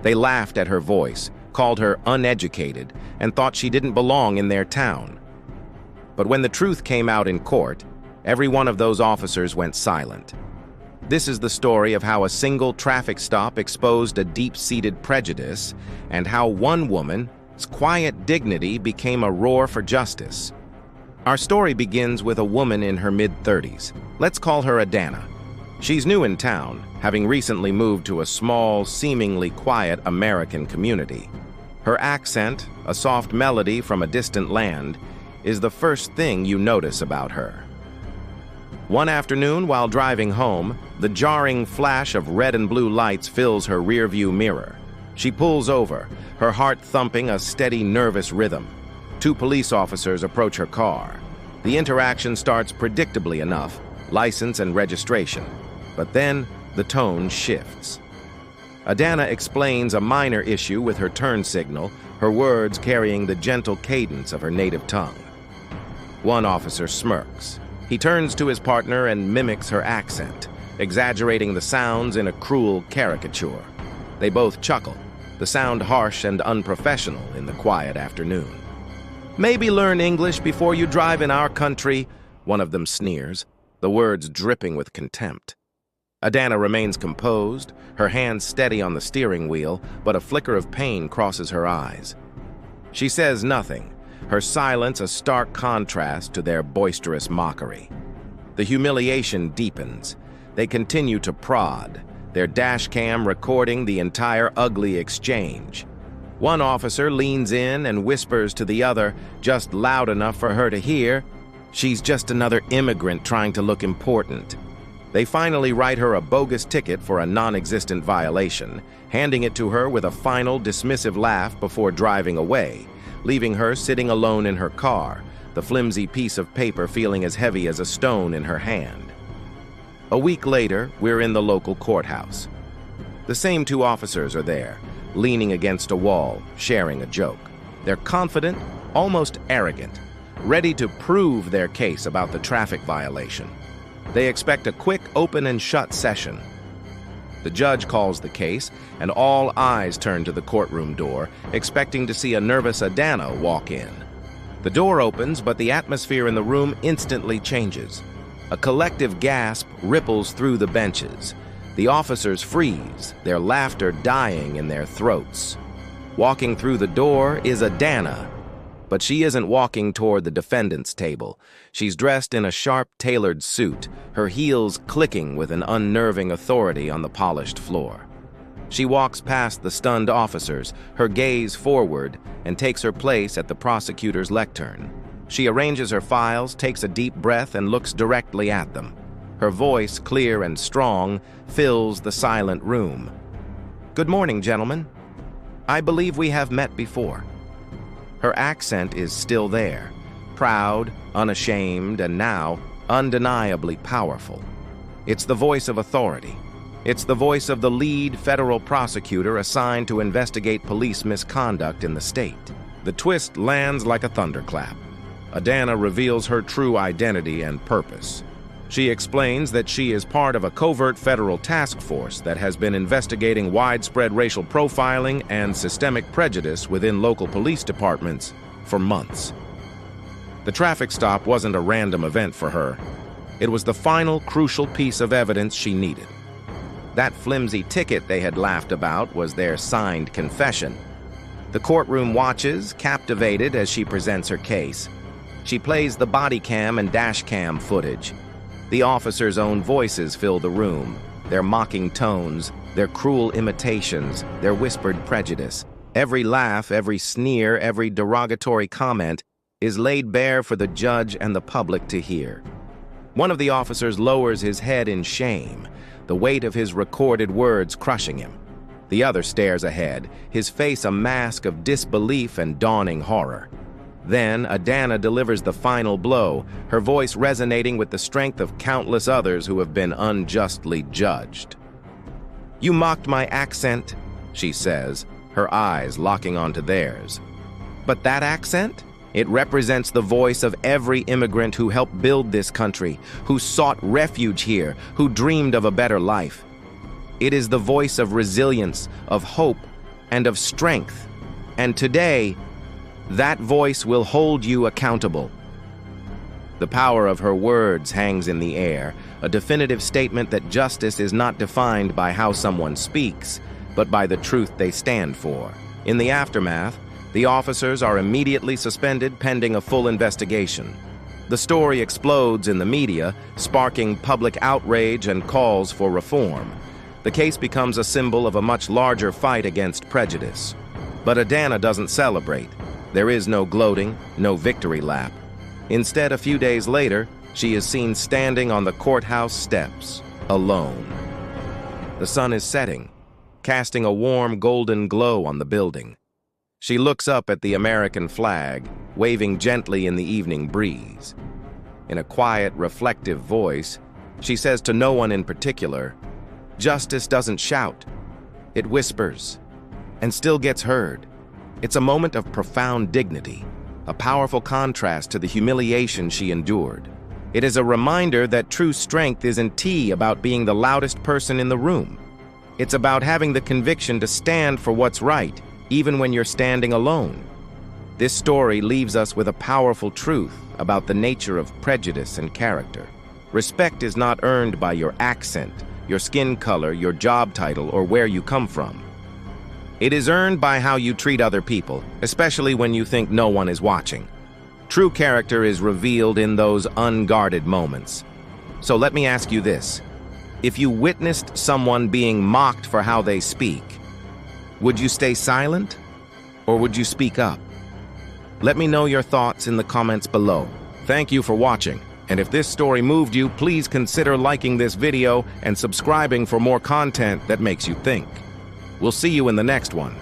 They laughed at her voice, called her uneducated, and thought she didn't belong in their town. But when the truth came out in court, every one of those officers went silent. This is the story of how a single traffic stop exposed a deep-seated prejudice and how one woman's quiet dignity became a roar for justice. Our story begins with a woman in her mid-30s. Let's call her Adana. She's new in town, having recently moved to a small, seemingly quiet American community. Her accent, a soft melody from a distant land, is the first thing you notice about her. One afternoon, while driving home, the jarring flash of red and blue lights fills her rearview mirror. She pulls over, her heart thumping a steady, nervous rhythm. Two police officers approach her car. The interaction starts predictably enough, license and registration. But then, the tone shifts. Adana explains a minor issue with her turn signal, her words carrying the gentle cadence of her native tongue. One officer smirks. He turns to his partner and mimics her accent, exaggerating the sounds in a cruel caricature. They both chuckle, the sound harsh and unprofessional in the quiet afternoon. "Maybe learn English before you drive in our country," one of them sneers, the words dripping with contempt. Adana remains composed, her hands steady on the steering wheel, but a flicker of pain crosses her eyes. She says nothing, her silence a stark contrast to their boisterous mockery. The humiliation deepens. They continue to prod, their dash cam recording the entire ugly exchange. One officer leans in and whispers to the other, just loud enough for her to hear, "She's just another immigrant trying to look important." They finally write her a bogus ticket for a non-existent violation, handing it to her with a final dismissive laugh before driving away, leaving her sitting alone in her car, the flimsy piece of paper feeling as heavy as a stone in her hand. A week later, we're in the local courthouse. The same two officers are there, leaning against a wall, sharing a joke. They're confident, almost arrogant, ready to prove their case about the traffic violation. They expect a quick open and shut session. The judge calls the case, and all eyes turn to the courtroom door, expecting to see a nervous Adana walk in. The door opens, but the atmosphere in the room instantly changes. A collective gasp ripples through the benches. The officers freeze, their laughter dying in their throats. Walking through the door is Adana, but she isn't walking toward the defendant's table. She's dressed in a sharp, tailored suit, her heels clicking with an unnerving authority on the polished floor. She walks past the stunned officers, her gaze forward, and takes her place at the prosecutor's lectern. She arranges her files, takes a deep breath, and looks directly at them. Her voice, clear and strong, fills the silent room. "Good morning, gentlemen. I believe we have met before." Her accent is still there, proud, unashamed, and now undeniably powerful. It's the voice of authority. It's the voice of the lead federal prosecutor assigned to investigate police misconduct in the state. The twist lands like a thunderclap. Adana reveals her true identity and purpose. She explains that she is part of a covert federal task force that has been investigating widespread racial profiling and systemic prejudice within local police departments for months. The traffic stop wasn't a random event for her. It was the final crucial piece of evidence she needed. That flimsy ticket they had laughed about was their signed confession. The courtroom watches, captivated as she presents her case. She plays the body cam and dash cam footage. The officers' own voices fill the room, their mocking tones, their cruel imitations, their whispered prejudice. Every laugh, every sneer, every derogatory comment is laid bare for the judge and the public to hear. One of the officers lowers his head in shame, the weight of his recorded words crushing him. The other stares ahead, his face a mask of disbelief and dawning horror. Then Adana delivers the final blow, her voice resonating with the strength of countless others who have been unjustly judged. "You mocked my accent," she says, her eyes locking onto theirs. "But that accent? It represents the voice of every immigrant who helped build this country, who sought refuge here, who dreamed of a better life. It is the voice of resilience, of hope, and of strength. And today, that voice will hold you accountable. The power of her words hangs in the air, a definitive statement that justice is not defined by how someone speaks, but by the truth they stand for. In the aftermath, the officers are immediately suspended pending a full investigation. The story explodes in the media, sparking public outrage and calls for reform. The case becomes a symbol of a much larger fight against prejudice. But Adana doesn't celebrate. There is no gloating, no victory lap. Instead, a few days later, she is seen standing on the courthouse steps, alone. The sun is setting, casting a warm golden glow on the building. She looks up at the American flag, waving gently in the evening breeze. In a quiet, reflective voice, she says to no one in particular, "Justice doesn't shout. It whispers, and still gets heard." It's a moment of profound dignity, a powerful contrast to the humiliation she endured. It is a reminder that true strength isn't about being the loudest person in the room. It's about having the conviction to stand for what's right, even when you're standing alone. This story leaves us with a powerful truth about the nature of prejudice and character. Respect is not earned by your accent, your skin color, your job title, or where you come from. It is earned by how you treat other people, especially when you think no one is watching. True character is revealed in those unguarded moments. So let me ask you this. If you witnessed someone being mocked for how they speak, would you stay silent, or would you speak up? Let me know your thoughts in the comments below. Thank you for watching, and if this story moved you, please consider liking this video and subscribing for more content that makes you think. We'll see you in the next one.